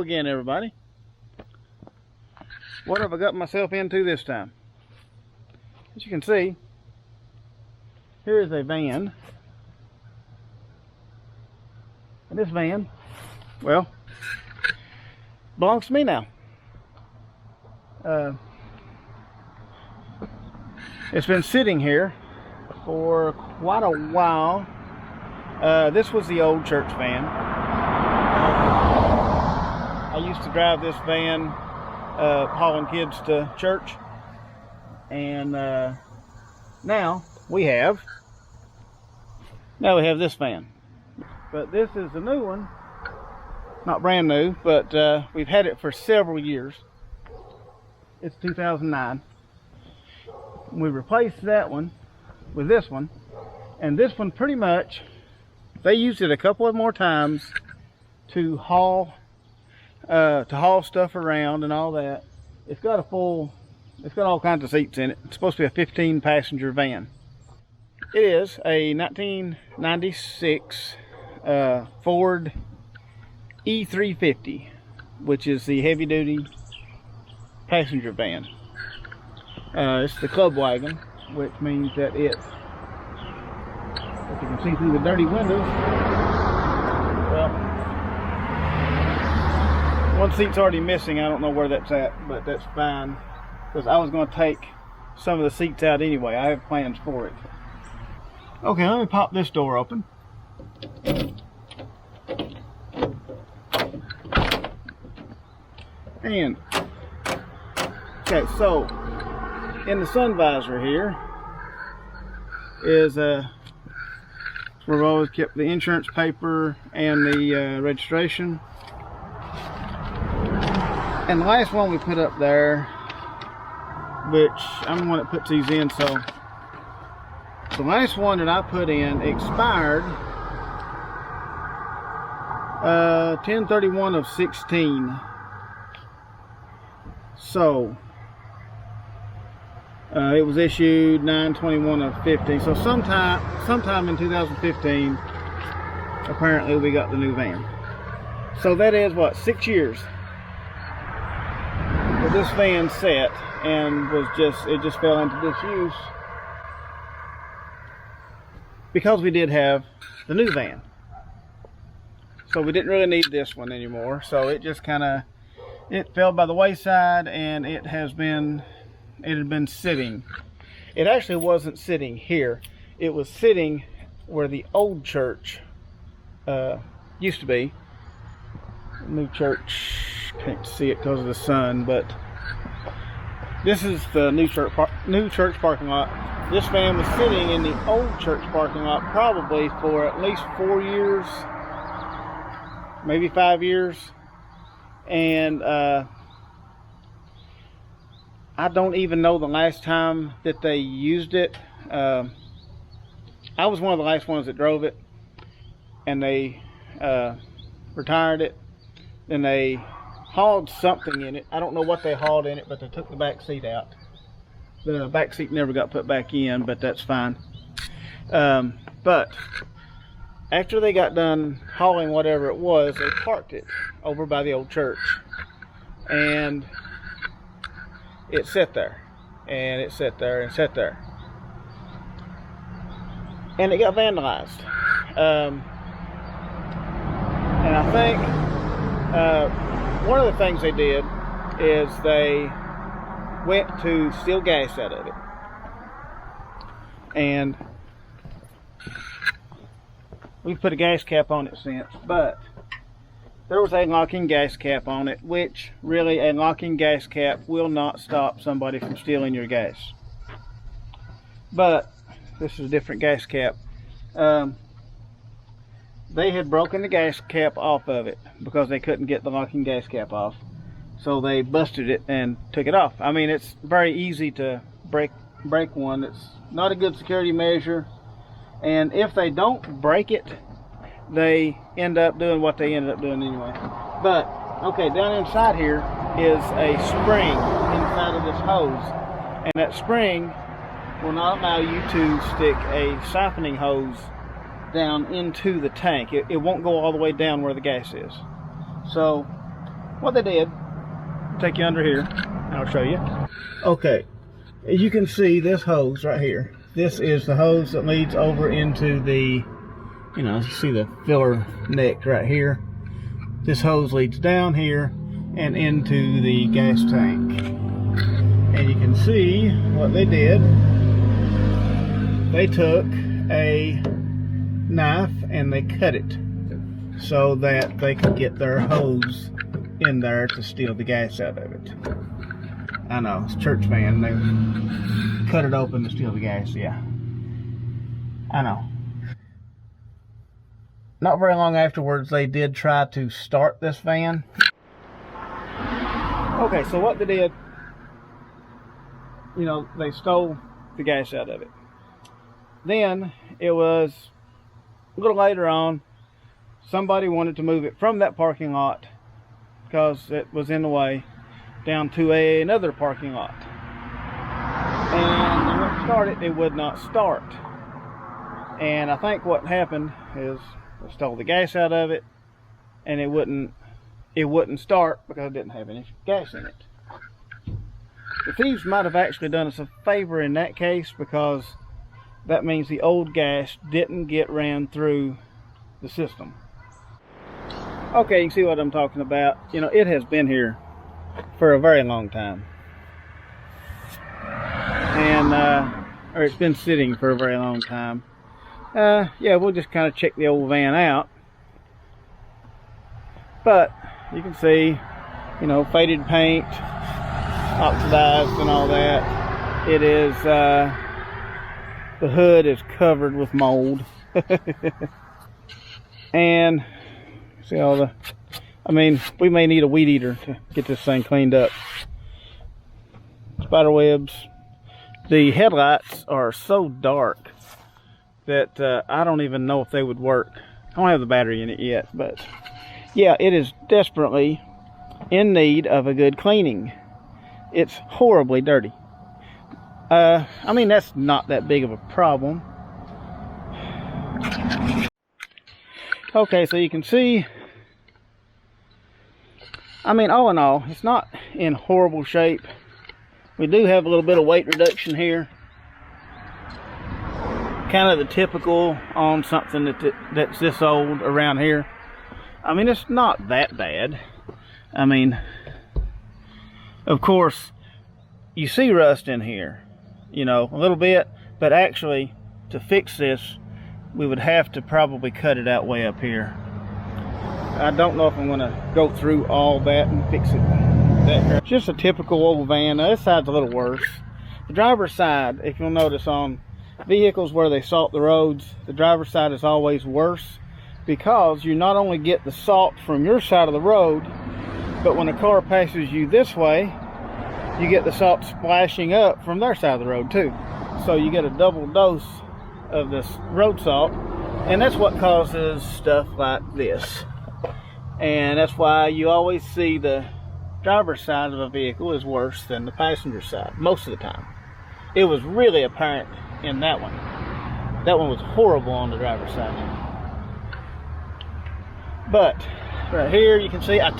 again, everybody. What have I got myself into this time? As you can see, here is a van. And this van, well, belongs to me now. It's been sitting here for quite a while. This was the old church van. I used to drive this van hauling kids to church, and now we have this van. But this is a new one, not brand new, but we've had it for several years. It's 2009. We replaced that one with this one, and this one pretty much, they used it a couple of more times to haul stuff around and all that. It's got all kinds of seats in it. It's supposed to be a 15-passenger van. It is a 1996 Ford E350, which is the heavy-duty passenger van. It's the club wagon, which means that if you can see through the dirty windows, well, one seat's already missing. I don't know where that's at, but that's fine, because I was going to take some of the seats out anyway. I have plans for it. Okay, let me pop this door open. And okay, so in the sun visor here is where I've always kept the insurance paper and the registration. And the last one we put up there, which I'm the one that puts these in, so the last one that I put in expired 10/31 of 16. So it was issued 9/21 of 15. So sometime in 2015, apparently we got the new van. So that is what, 6 years with this van set, and it just fell into disuse because we did have the new van. So we didn't really need this one anymore. So it just it fell by the wayside, and it had been sitting. It actually wasn't sitting here. It was sitting where the old church used to be. New church, can't see it because of the sun, but this is the new church parking lot. This van was sitting in the old church parking lot probably for at least 4 years, maybe 5 years. And I don't even know the last time that they used it. I was one of the last ones that drove it, and they retired it. Then they hauled something in it. I don't know what they hauled in it, but they took the back seat out. The back seat never got put back in, but that's fine. But after they got done hauling whatever it was, they parked it over by the old church, and it sat there, and it sat there, and sat there, and it got vandalized. And I think one of the things they did is they went to steal gas out of it, and we've put a gas cap on it since, but there was a locking gas cap on it, which really a locking gas cap will not stop somebody from stealing your gas. But this is a different gas cap. They had broken the gas cap off of it because they couldn't get the locking gas cap off. So they busted it and took it off. I mean, it's very easy to break one. It's not a good security measure. And if they don't break it, they end up doing what they ended up doing anyway. But, okay, down inside here is a spring inside of this hose. And that spring will not allow you to stick a siphoning hose down into the tank. It won't go all the way down where the gas is. So what they did, I'll take you under here and I'll show you. Okay, as you can see, this hose right here, this is the hose that leads over into the, you know, you see the filler neck right here. This hose leads down here and into the gas tank. And you can see what they did. They took a knife and they cut it so that they could get their hose in there to steal the gas out of it. I know, it's church van. They cut it open to steal the gas, yeah. I know. Not very long afterwards, they did try to start this van. Okay, so what they did, you know, they stole the gas out of it. Then, it was a little later on, somebody wanted to move it from that parking lot because it was in the way down to another parking lot. And they went to start it, it would not start. And I think what happened is they stole the gas out of it and it wouldn't start because it didn't have any gas in it. The thieves might have actually done us a favor in that case, because that means the old gas didn't get ran through the system. Okay, you can see what I'm talking about. You know, it has been here for a very long time. And, or it's been sitting for a very long time. Yeah, we'll just kind of check the old van out. But you can see, you know, faded paint, oxidized and all that. It is, the hood is covered with mold. And see all the, I mean, we may need a weed eater to get this thing cleaned up. Spider webs. The headlights are so dark that I don't even know if they would work. I don't have the battery in it yet, but yeah, it is desperately in need of a good cleaning. It's horribly dirty. I mean, that's not that big of a problem. Okay, so you can see, I mean, all in all, it's not in horrible shape. We do have a little bit of weight reduction here. Kind of the typical on something that's this old around here. I mean, it's not that bad. I mean, of course, you see rust in here, you know, a little bit, but actually, to fix this, we would have to probably cut it out way up here. I don't know if I'm gonna go through all that and fix it. It's just a typical old van. Now, this side's a little worse. The driver's side, if you'll notice on vehicles where they salt the roads, the driver's side is always worse, because you not only get the salt from your side of the road, but when a car passes you this way, you get the salt splashing up from their side of the road too. So you get a double dose of this road salt, and that's what causes stuff like this. And that's why you always see the driver's side of a vehicle is worse than the passenger side most of the time. It was really apparent in that one. That one was horrible on the driver's side. But right here you can see I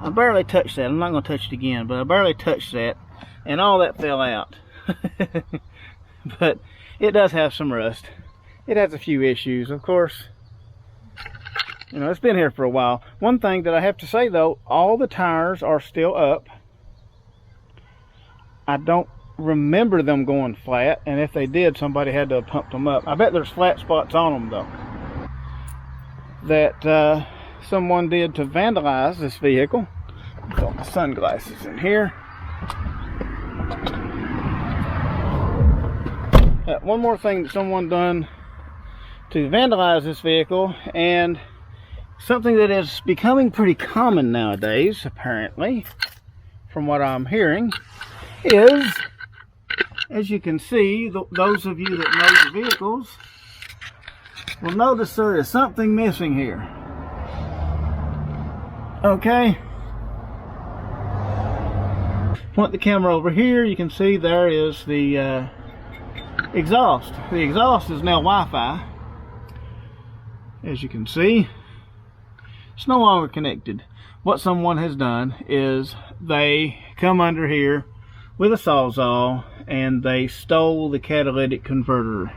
barely touched that. I'm not going to touch it again, but I barely touched that, and all that fell out. But it does have some rust. It has a few issues, of course. You know, it's been here for a while. One thing that I have to say though, all the tires are still up. I don't remember them going flat, and if they did, somebody had to have pumped them up. I bet there's flat spots on them though, that someone did to vandalize this vehicle. Got my sunglasses in here. One more thing that someone done to vandalize this vehicle, and something that is becoming pretty common nowadays, apparently, from what I'm hearing, is, as you can see, those of you that know the vehicles will notice there is something missing here. Okay. Point the camera over here, you can see there is the exhaust. The exhaust is now Wi-Fi, as you can see. It's no longer connected. What someone has done is they come under here with a sawzall and they stole the catalytic converter.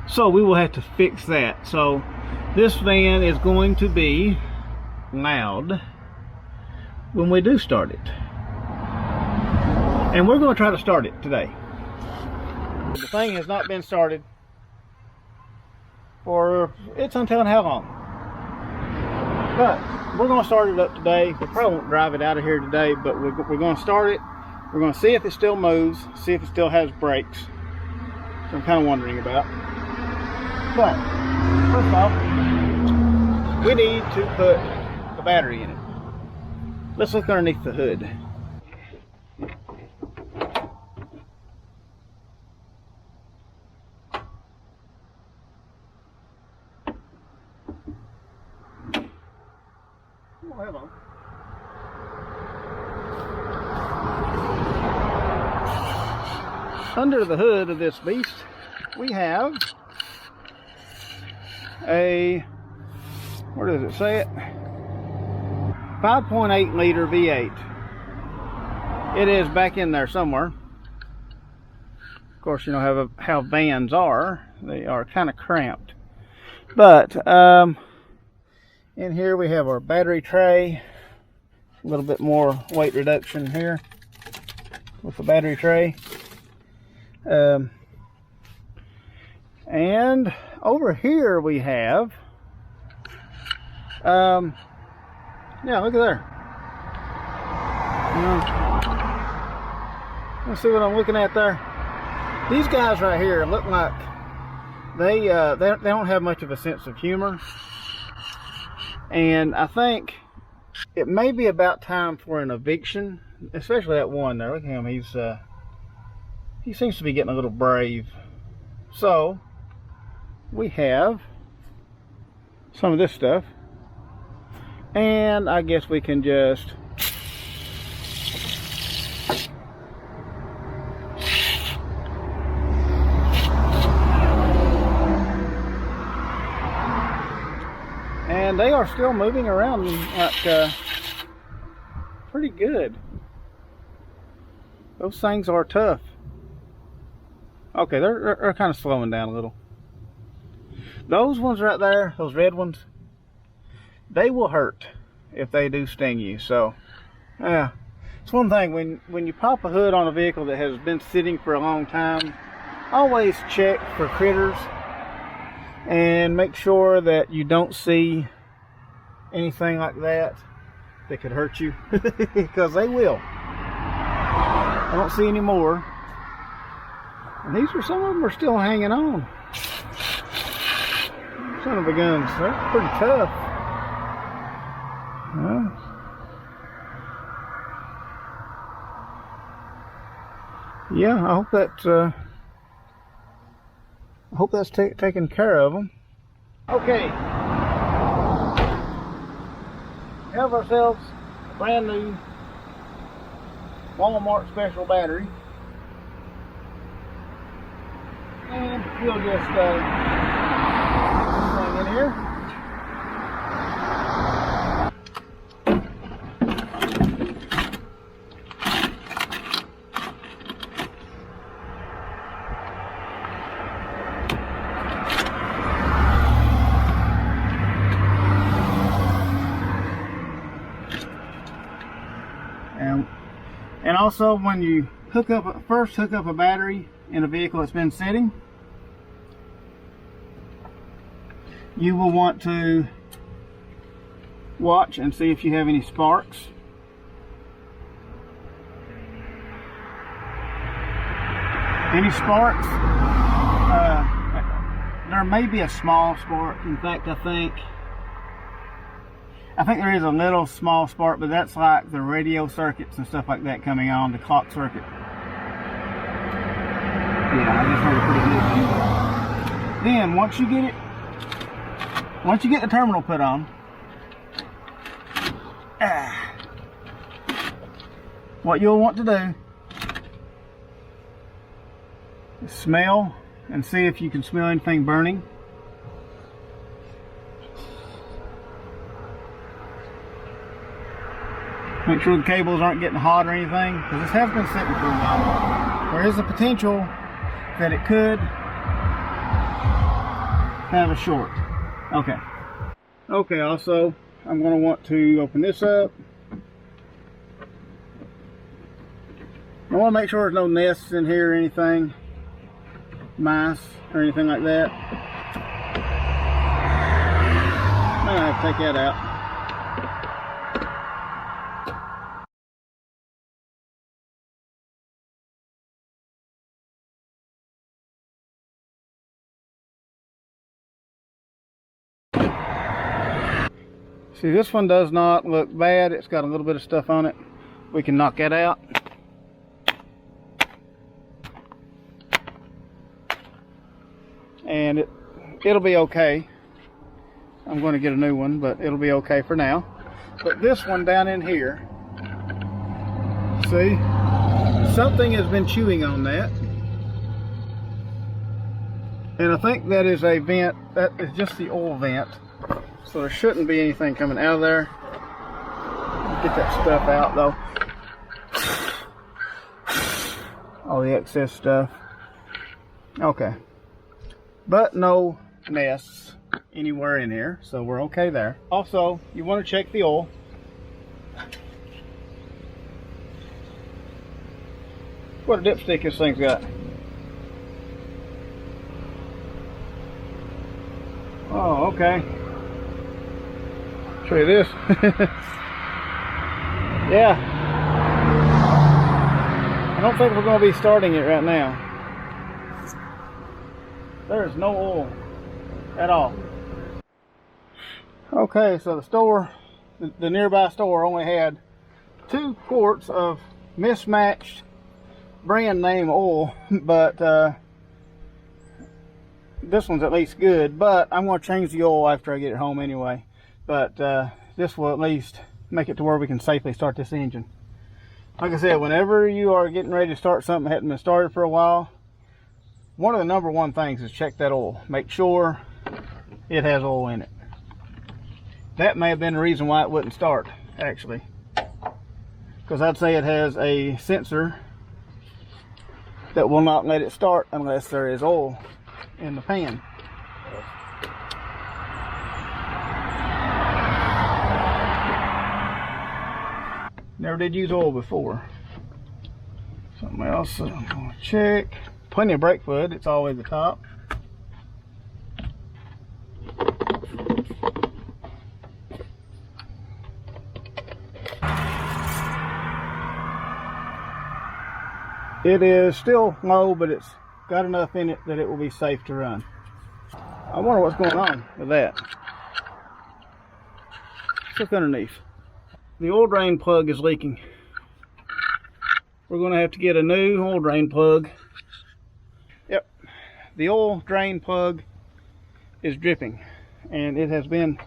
So we will have to fix that. So this van is going to be loud when we do start it. And we're going to try to start it today. The thing has not been started for it's untelling how long. But we're going to start it up today. We probably won't drive it out of here today, but we're going to start it. We're going to see if it still moves, see if it still has brakes. So I'm kind of wondering about. But first off, we need to put the battery in it. Let's look underneath the hood. Oh, hello. Under the hood of this beast, we have a, where does it say it? 5.8 liter V8. It is back in there somewhere. Of course, you know how vans are. They are kind of cramped. But in here we have our battery tray. A little bit more weight reduction here with the battery tray. And over here we have, yeah, look at there. Let's see what I'm looking at there. These guys right here look like they don't have much of a sense of humor, and I think it may be about time for an eviction, especially that one there. Look at him. He seems to be getting a little brave. So we have some of this stuff, and I guess we can just and they are still moving around like pretty good. Those things are tough. Okay, they're kind of slowing down a little. Those ones right there, those red ones, they will hurt if they do sting you. So, yeah, it's one thing when you pop a hood on a vehicle that has been sitting for a long time, always check for critters and make sure that you don't see anything like that could hurt you, because they will. I don't see any more. And these are, some of them are still hanging on. Son of a guns, they're pretty tough. Yeah, I hope that's taking care of them. Okay, we have ourselves a brand new Walmart special battery. And we'll just put this thing in here. And also, when you first hook up a battery in a vehicle that's been sitting, you will want to watch and see if you have any sparks. Any sparks? There may be a small spark. In fact, I think there is a little small spark, but that's like the radio circuits and stuff like that coming on, the clock circuit. Yeah, I just heard it pretty good. Then once you get the terminal put on, what you'll want to do is smell and see if you can smell anything burning. Make sure the cables aren't getting hot or anything, because this has been sitting for a while. There is a potential that it could have a short. Okay. Okay, also, I'm going to want to open this up. I want to make sure there's no nests in here or anything. Mice or anything like that. I'm going to have to take that out. See, this one does not look bad. It's got a little bit of stuff on it. We can knock that out. And it'll be okay. I'm going to get a new one, but it'll be okay for now. But this one down in here, see, something has been chewing on that. And I think that is a vent. That is just the oil vent. So there shouldn't be anything coming out of there. Get that stuff out though. All the excess stuff. Okay. But no nests anywhere in here, so we're okay there. Also, you want to check the oil. What a dipstick this thing's got. Oh, okay. Show you this. Yeah. I don't think we're going to be starting it right now. There's no oil at all. Okay, so the store, the nearby store only had 2 quarts of mismatched brand name oil, but this one's at least good. But I'm going to change the oil after I get it home anyway. But this will at least make it to where we can safely start this engine. Like I said, whenever you are getting ready to start something that hadn't been started for a while, one of the number one things is check that oil. Make sure it has oil in it. That may have been the reason why it wouldn't start, actually. Because I'd say it has a sensor that will not let it start unless there is oil in the pan. Never did use oil before. Something else I'm going to check. Plenty of brake fluid. It's always the top. It is still low, but it's got enough in it that it will be safe to run. I wonder what's going on with that. Let's look underneath. The oil drain plug is leaking. We're going to have to get a new oil drain plug. Yep, the oil drain plug is dripping, and it has been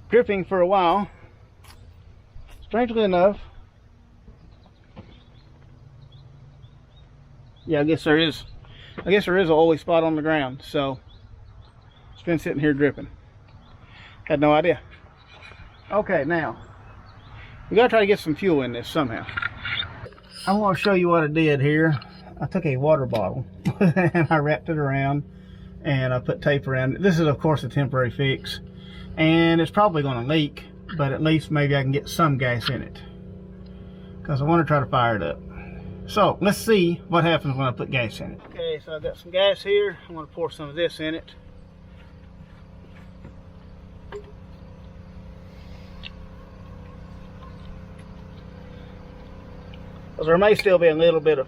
dripping for a while. Strangely enough, yeah, I guess there is an oily spot on the ground, so it's been sitting here dripping. Had no idea. Okay, now we gotta try to get some fuel in this somehow. I'm gonna show you what I did here. I took a water bottle and I wrapped it around and I put tape around it. This is of course a temporary fix, and it's probably gonna leak, but at least maybe I can get some gas in it, because I want to try to fire it up. So let's see what happens when I put gas in it. Okay, so I've got some gas here. I'm gonna pour some of this in it. Because there may still be a little bit of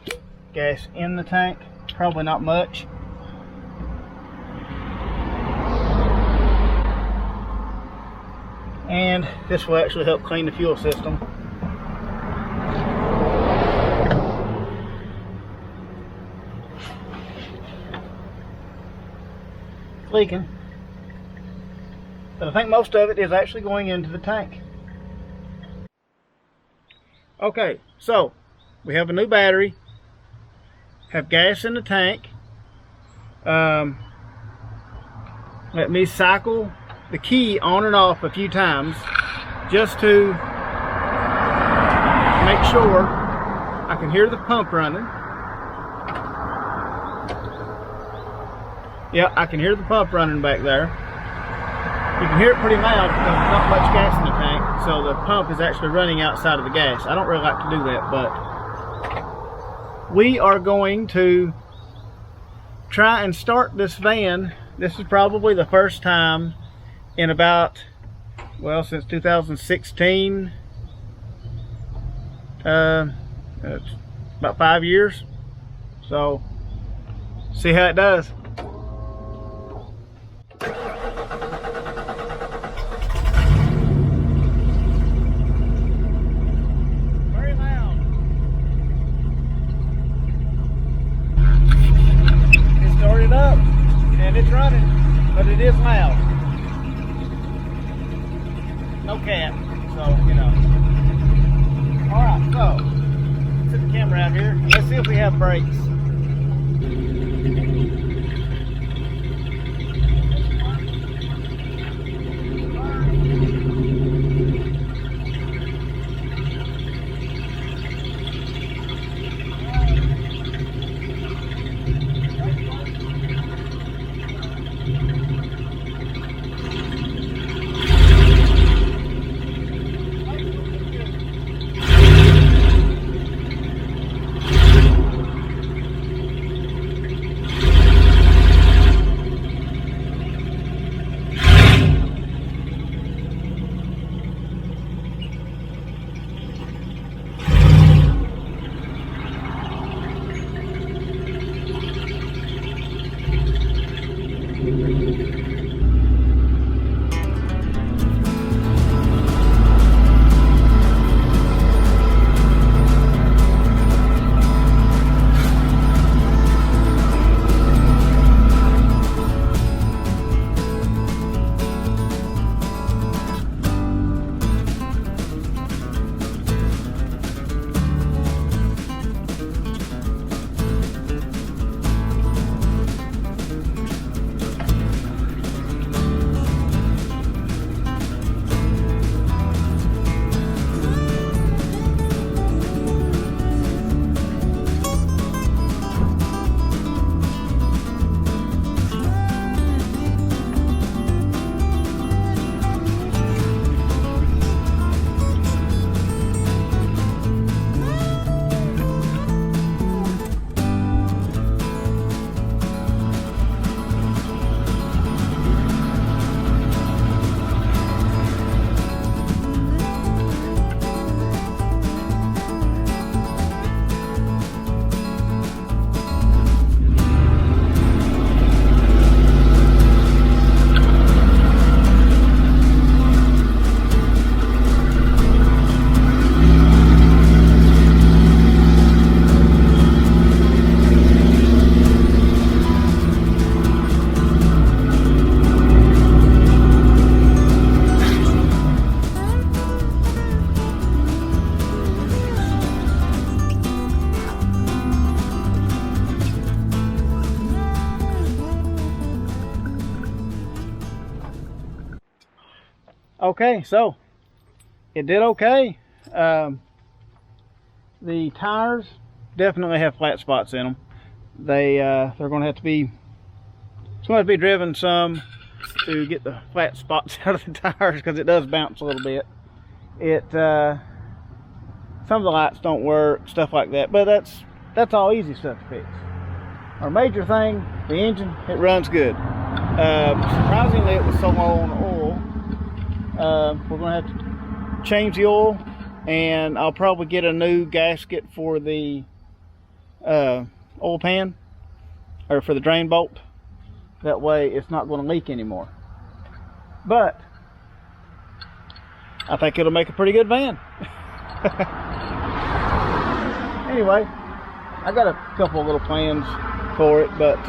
gas in the tank, probably not much. And this will actually help clean the fuel system. It's leaking, but I think most of it is actually going into the tank. Okay, so we have a new battery, have gas in the tank. Let me cycle the key on and off a few times just to make sure I can hear the pump running. Yeah, I can hear the pump running back there. You can hear it pretty loud because there's not much gas in the tank, so the pump is actually running outside of the gas. I don't really like to do that, but we are going to try and start this van. This is probably the first time in about, well, since 2016. It's about 5 years. So, see how it does. Very loud. It started up and it's running, but it is loud. No cat, so you know. Alright, so set the camera out here. Let's see if we have brakes. Okay, so it did okay. The tires definitely have flat spots in them. They're going to have to be, it's going to have to be driven some to get the flat spots out of the tires, because it does bounce a little bit. Some of the lights don't work, stuff like that, but that's all easy stuff to fix. Our major thing, the engine, it runs good. Surprisingly, it was so low on oil. We're going to have to change the oil, and I'll probably get a new gasket for the oil pan, or for the drain bolt. That way it's not going to leak anymore. But I think it'll make a pretty good van. Anyway, I got a couple of little plans for it, but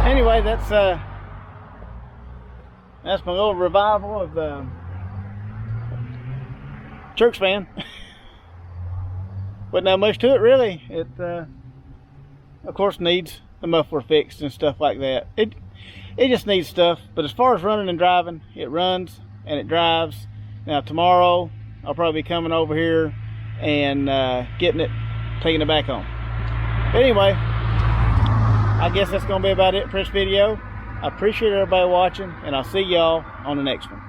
anyway, that's my little revival of the church van. But not much to it, really. It of course needs the muffler fixed and stuff like that. It just needs stuff, but as far as running and driving, it runs and it drives. Now tomorrow I'll probably be coming over here and getting it, taking it back home. But anyway, I guess that's going to be about it for this video. I appreciate everybody watching, and I'll see y'all on the next one.